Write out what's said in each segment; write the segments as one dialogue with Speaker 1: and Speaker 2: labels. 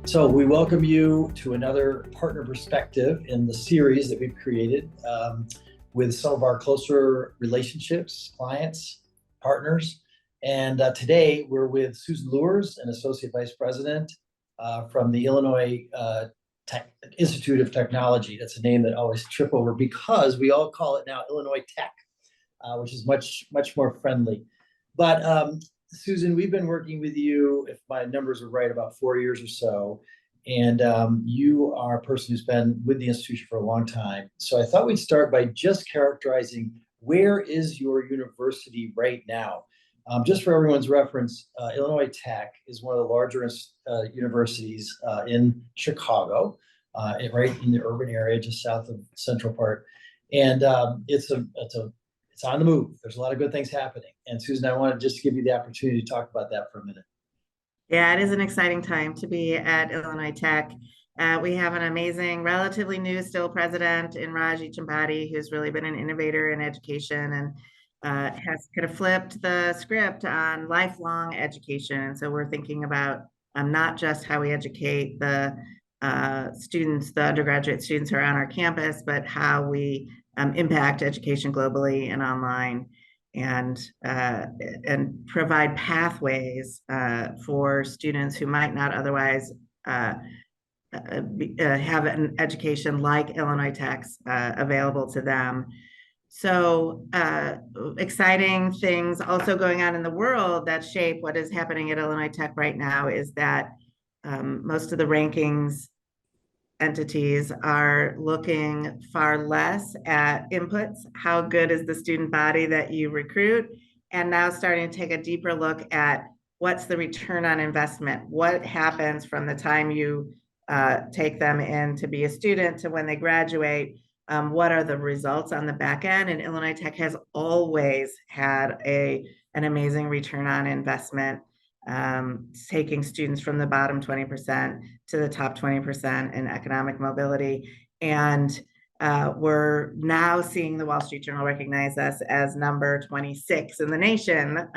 Speaker 1: So we welcome you to another partner perspective in the series that we've created with some of our closer relationships, clients, partners. And today we're with Susan Lewers, an Associate Vice President from the Illinois Institute of Technology. That's a name that I always trip over because we all call it now Illinois Tech, which is much more friendly. But Susan, we've been working with you, if my numbers are right, about 4 years or so. And you are a person who's been with the institution for a long time. So I thought we'd start by just characterizing where is your university right now? Just for everyone's reference, Illinois Tech is one of the larger universities in Chicago, right in the urban area, just south of Central Park. And it's on the move. There's a lot of good things happening. And Susan, I wanted just to give you the opportunity to talk about that for a minute.
Speaker 2: Yeah, it is an exciting time to be at Illinois Tech. We have an amazing, relatively new still president in Raji Champati, who's really been an innovator in education and has kind of flipped the script on lifelong education. And so we're thinking about not just how we educate the students, the undergraduate students who are on our campus, but how we impact education globally and online, and provide pathways for students who might not otherwise have an education like Illinois Tech's available to them. So exciting things also going on in the world that shape what is happening at Illinois Tech right now is that most of the rankings entities are looking far less at inputs. How good is the student body that you recruit? And now starting to take a deeper look at what's the return on investment? What happens from the time you take them in to be a student to when they graduate? What are the results on the back end? And Illinois Tech has always had an amazing return on investment, taking students from the bottom 20% to the top 20% in economic mobility. And we're now seeing the Wall Street Journal recognize us as number 26 in the nation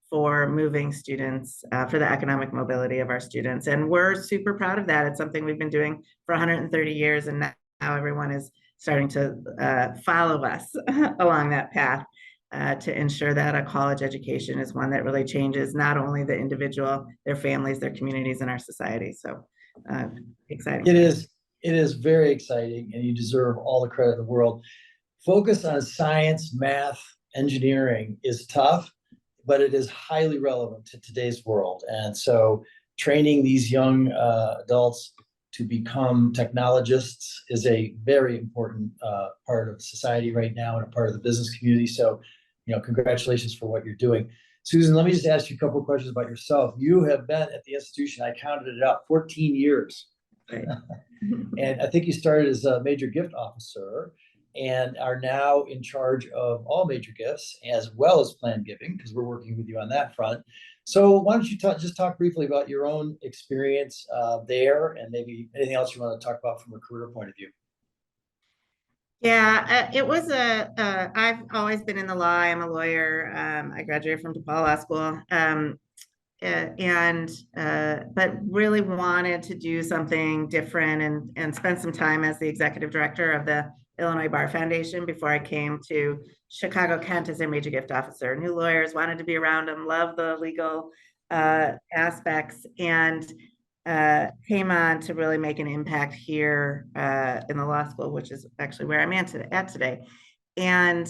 Speaker 2: for moving students, for the economic mobility of our students. And we're super proud of that. It's something we've been doing for 130 years, and now everyone is starting to follow us along that path. To ensure that a college education is one that really changes not only the individual, their families, their communities, and our society. So exciting.
Speaker 1: It is very exciting, and you deserve all the credit in the world. Focus on science, math, engineering is tough, but it is highly relevant to today's world. And so training these young adults to become technologists is a very important part of society right now and a part of the business community. So, congratulations for what you're doing. Susan, let me just ask you a couple of questions about yourself. You have been at the institution, I counted it up, 14 years.
Speaker 2: Right.
Speaker 1: And I think you started as a major gift officer and are now in charge of all major gifts as well as planned giving, because we're working with you on that front. So why don't you just talk briefly about your own experience there and maybe anything else you want to talk about from a career point of view?
Speaker 2: Yeah, it was I've always been in the law. I'm a lawyer. I graduated from DePaul Law School. But really wanted to do something different and spend some time as the executive director of the Illinois Bar Foundation before I came to Chicago Kent as their major gift officer. New lawyers, wanted to be around them, love the legal aspects, and came on to really make an impact here in the law school, which is actually where I'm at today. And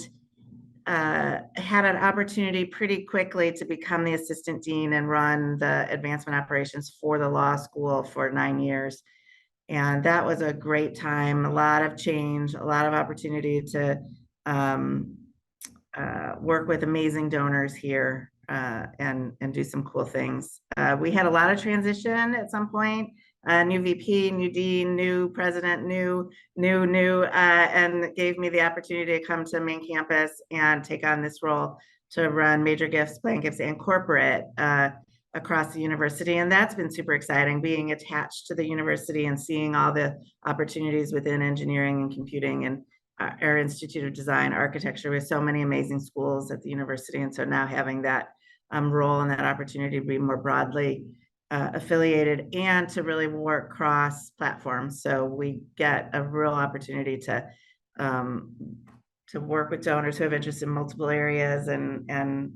Speaker 2: had an opportunity pretty quickly to become the assistant dean and run the advancement operations for the law school for 9 years. And that was a great time, a lot of change, a lot of opportunity to work with amazing donors here and do some cool things. We had a lot of transition at some point. New VP, new dean, new president, new, and gave me the opportunity to come to main campus and take on this role to run major gifts, planned gifts, and corporate across the university. And that's been super exciting, being attached to the university and seeing all the opportunities within engineering and computing and our Institute of Design, Architecture, with so many amazing schools at the university. And so now having that role and that opportunity to be more broadly affiliated, and to really work cross platforms. So we get a real opportunity to work with donors who have interest in multiple areas and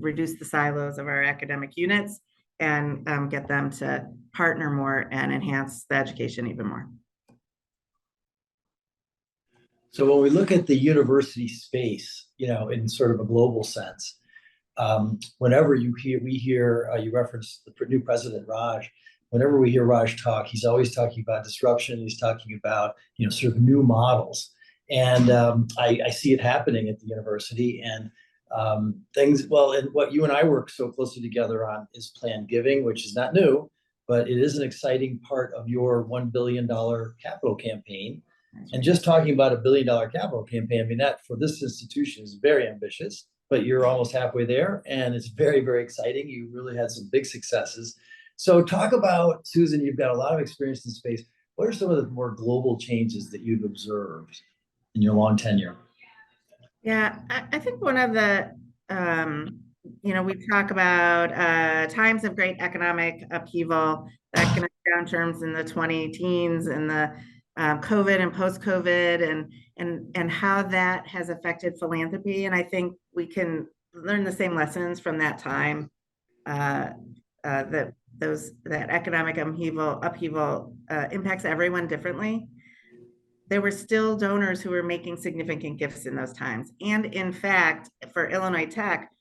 Speaker 2: reduce the silos of our academic units and get them to partner more and enhance the education even more.
Speaker 1: So when we look at the university space, in sort of a global sense, whenever we hear you reference the new president, Raj. Whenever we hear Raj talk, he's always talking about disruption. He's talking about sort of new models, and I see it happening at the university. And things, well, and what you and I work so closely together on is planned giving, which is not new, but it is an exciting part of your $1 billion capital campaign. And just talking about a $1 billion capital campaign, I mean, that for this institution is very ambitious, but you're almost halfway there, and it's very, very exciting. You really had some big successes. So talk about, Susan, you've got a lot of experience in space. What are some of the more global changes that you've observed in your long tenure?
Speaker 2: Yeah, I think one of the, we talk about times of great economic upheaval, the economic downturns in the 20 teens and the COVID and post-COVID and how that has affected philanthropy. And I think we can learn the same lessons from that time, that economic upheaval impacts everyone differently. There were still donors who were making significant gifts in those times. And in fact, for Illinois Tech,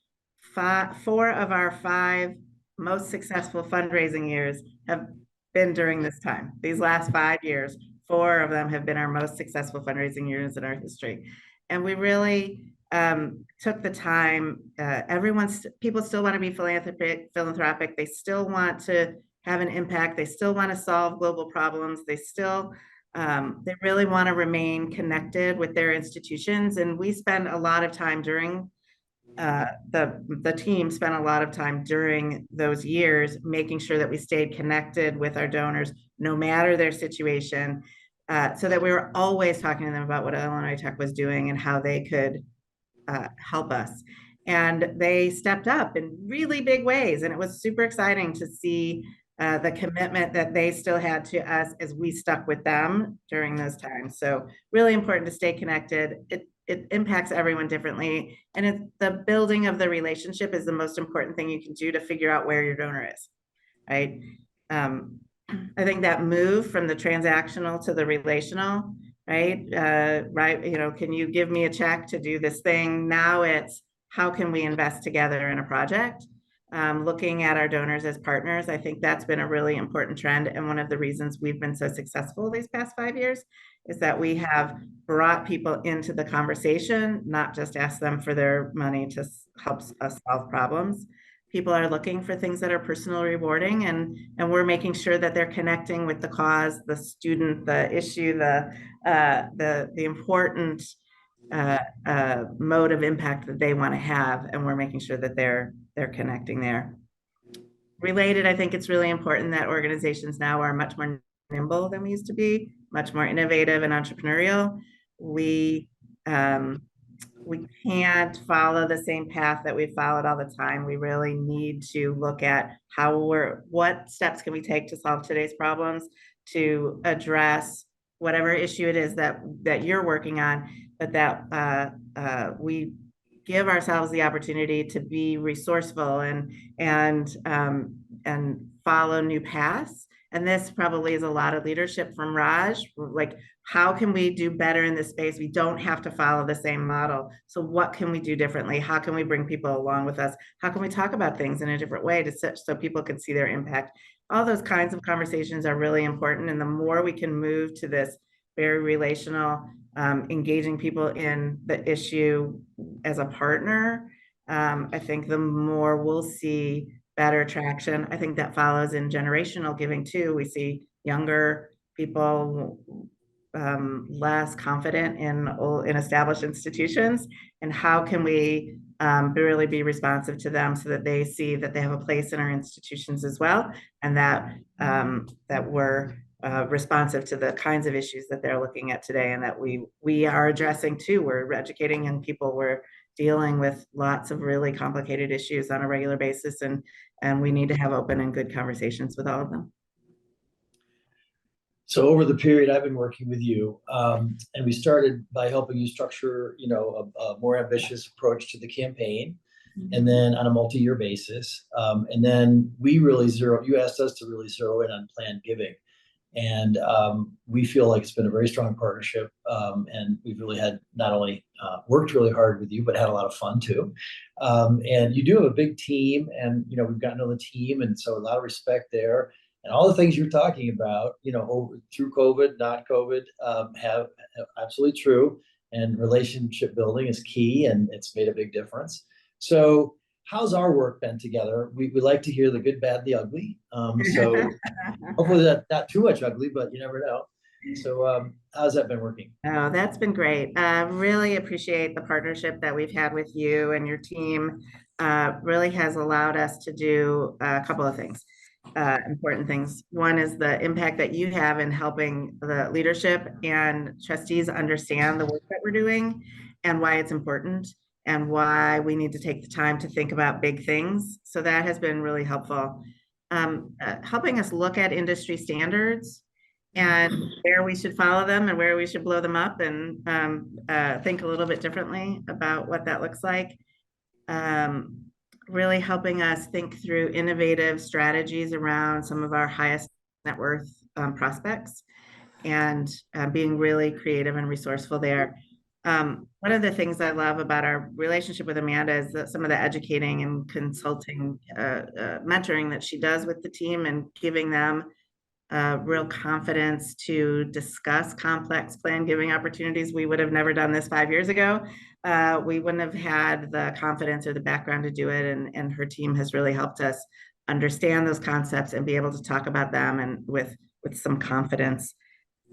Speaker 2: 4 of our 5 most successful fundraising years have been during this time. These last 5 years, 4 of them have been our most successful fundraising years in our history. And we really took the time. People still want to be philanthropic. They still want to have an impact. They still want to solve global problems. They really want to remain connected with their institutions. And we spend a lot of time during the team spent a lot of time during those years making sure that we stayed connected with our donors no matter their situation, so that we were always talking to them about what Illinois Tech was doing and how they could help us. And they stepped up in really big ways, and it was super exciting to see the commitment that they still had to us as we stuck with them during those times. So really important to stay connected. It impacts everyone differently. And the building of the relationship is the most important thing you can do to figure out where your donor is, right? I think that move from the transactional to the relational, right? Can you give me a check to do this thing? Now it's, how can we invest together in a project? Looking at our donors as partners, I think that's been a really important trend. And one of the reasons we've been so successful these past 5 years is that we have brought people into the conversation, not just asked them for their money to help us solve problems. People are looking for things that are personally rewarding, and we're making sure that they're connecting with the cause, the student, the issue, the important mode of impact that they want to have, and we're making sure that they're connecting there. Related, I think it's really important that organizations now are much more nimble than we used to be, much more innovative and entrepreneurial. We can't follow the same path that we've followed all the time. We really need to look at what steps can we take to solve today's problems, to address whatever issue it is that you're working on, but that we give ourselves the opportunity to be resourceful and follow new paths. And this probably is a lot of leadership from Raj. Like, how can we do better in this space? We don't have to follow the same model. So what can we do differently? How can we bring people along with us? How can we talk about things in a different way so people can see their impact? All those kinds of conversations are really important. And the more we can move to this very relational, engaging people in the issue as a partner, I think the more we'll see better traction. I think that follows in generational giving too. We see younger people less confident in established institutions, and how can we really be responsive to them so that they see that they have a place in our institutions as well, and that we're responsive to the kinds of issues that they're looking at today, and that we are addressing too. We're educating young people. We're dealing with lots of really complicated issues on a regular basis, and we need to have open and good conversations with all of them.
Speaker 1: So over the period I've been working with you, and we started by helping you structure, a more ambitious approach to the campaign, and then on a multi-year basis. And then you asked us to really zero in on planned giving. And we feel like it's been a very strong partnership. And we've really had not only worked really hard with you, but had a lot of fun too. And you do have a big team, and we've gotten to know the team, and so a lot of respect there. And all the things you're talking about, through COVID, not COVID, have absolutely true. And relationship building is key, and it's made a big difference. So how's our work been together? We like to hear the good, bad, the ugly. So hopefully not too much ugly, but you never know. So how's that been working?
Speaker 2: Oh, that's been great. Really appreciate the partnership that we've had with you and your team. Really has allowed us to do a couple of things. Important things. One is the impact that you have in helping the leadership and trustees understand the work that we're doing and why it's important and why we need to take the time to think about big things. So that has been really helpful. Helping us look at industry standards and where we should follow them and where we should blow them up, and think a little bit differently about what that looks like. Really helping us think through innovative strategies around some of our highest net worth prospects, and being really creative and resourceful there. One of the things I love about our relationship with Amanda is that some of the educating and consulting, mentoring that she does with the team, and giving them real confidence to discuss complex plan giving opportunities. We would have never done this 5 years ago. We wouldn't have had the confidence or the background to do it. And her team has really helped us understand those concepts and be able to talk about them, and with some confidence,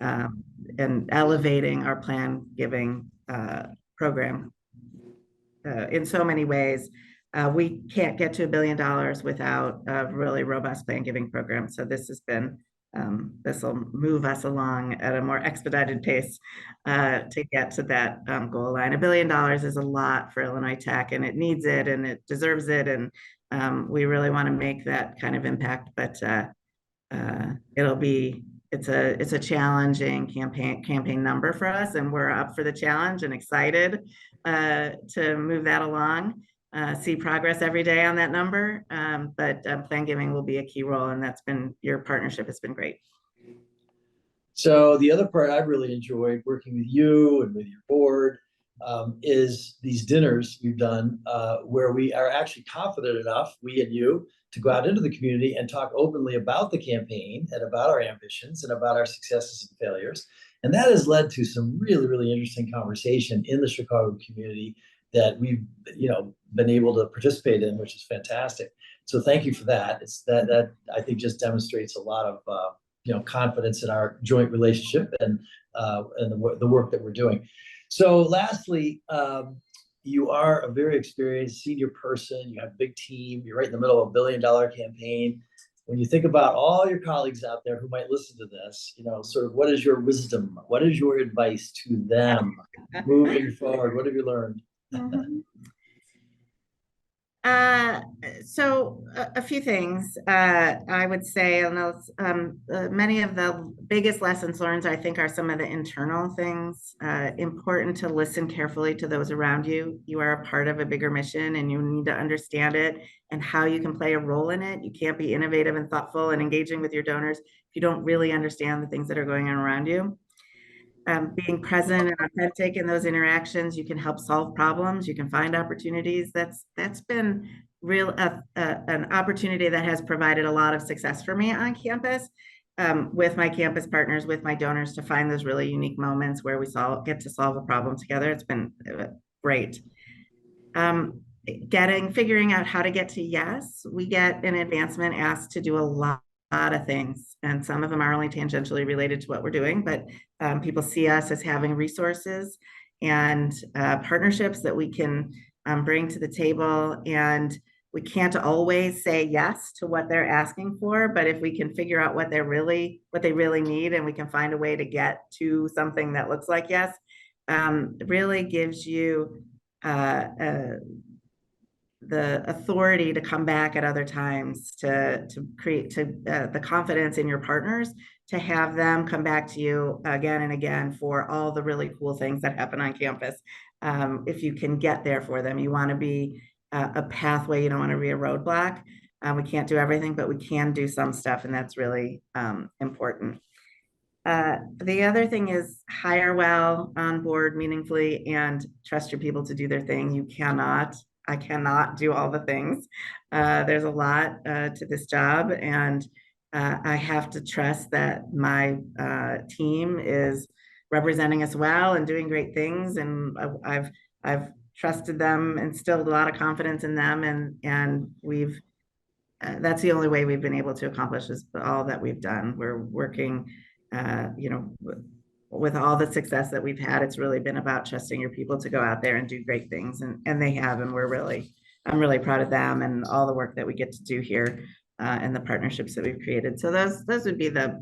Speaker 2: and elevating our plan giving program in so many ways. We can't get to $1 billion without a really robust plan giving program. So this has been, this will move us along at a more expedited pace to get to that goal line. $1 billion is a lot for Illinois Tech, and it needs it, and it deserves it. And we really want to make that kind of impact, but it's a challenging campaign number for us, and we're up for the challenge and excited to move that along. See progress every day on that number, but plan giving will be a key role, and your partnership has been great.
Speaker 1: So the other part I've really enjoyed working with you and with your board is these dinners we've done where we are actually confident enough, we and you, to go out into the community and talk openly about the campaign and about our ambitions and about our successes and failures. And that has led to some really, really interesting conversation in the Chicago community that we've been able to participate in, which is fantastic. So thank you for that. It's that I think just demonstrates a lot of confidence in our joint relationship and the work that we're doing. So lastly, you are a very experienced senior person. You have a big team. You're right in the middle of $1 billion campaign. When you think about all your colleagues out there who might listen to this, sort of what is your wisdom? What is your advice to them moving forward? What have you learned?
Speaker 2: Mm-hmm. So a few things I would say, and many of the biggest lessons learned, I think, are some of the internal things. Important to listen carefully to those around you. You are a part of a bigger mission, and you need to understand it and how you can play a role in it. You can't be innovative and thoughtful and engaging with your donors if you don't really understand the things that are going on around you. Being present and authentic in those interactions, you can help solve problems. You can find opportunities. That's been an opportunity that has provided a lot of success for me on campus, with my campus partners, with my donors, to find those really unique moments where we get to solve a problem together. It's been great. Figuring out how to get to yes. We get an advancement asked to do a lot of things, and some of them are only tangentially related to what we're doing, but people see us as having resources and partnerships that we can bring to the table, and we can't always say yes to what they're asking for, but if we can figure out what they really need, and we can find a way to get to something that looks like yes, it really gives you the authority to come back at other times, to create the confidence in your partners, to have them come back to you again and again for all the really cool things that happen on campus. If you can get there for them, you want to be a pathway. You don't want to be a roadblock. We can't do everything, but we can do some stuff, and that's really important. The other thing is hire well, onboard meaningfully, and trust your people to do their thing. I cannot do all the things. There's a lot to this job, and I have to trust that my team is representing us well and doing great things. And I've trusted them, instilled a lot of confidence in them, and we've that's the only way we've been able to accomplish is all that we've done. We're working, with all the success that we've had. It's really been about trusting your people to go out there and do great things, and they have, and I'm really proud of them and all the work that we get to do here, and the partnerships that we've created. So those would be the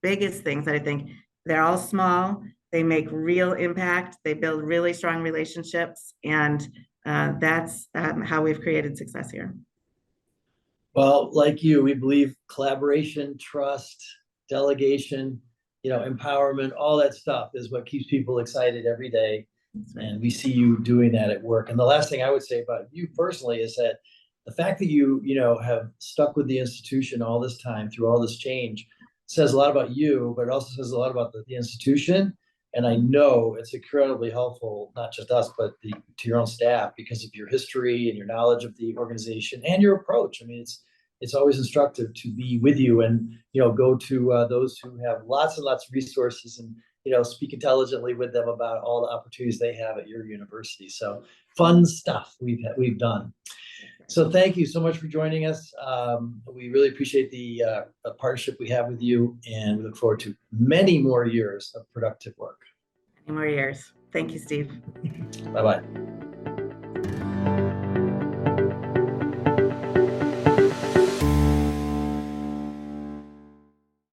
Speaker 2: biggest things that I think. They're all small. They make real impact. They build really strong relationships, and that's how we've created success here.
Speaker 1: Well, like you, we believe collaboration, trust, delegation, empowerment, all that stuff is what keeps people excited every day. And we see you doing that at work. And the last thing I would say about you personally is that the fact that you have stuck with the institution all this time through all this change says a lot about you, but it also says a lot about the institution. And I know it's incredibly helpful, not just us, but to your own staff, because of your history and your knowledge of the organization and your approach. I mean, it's always instructive to be with you and go to those who have lots and lots of resources, and speak intelligently with them about all the opportunities they have at your university. So fun stuff we've done. So thank you so much for joining us. We really appreciate the partnership we have with you, and we look forward to many more years of productive work.
Speaker 2: Many more years. Thank you, Steve.
Speaker 1: Bye-bye.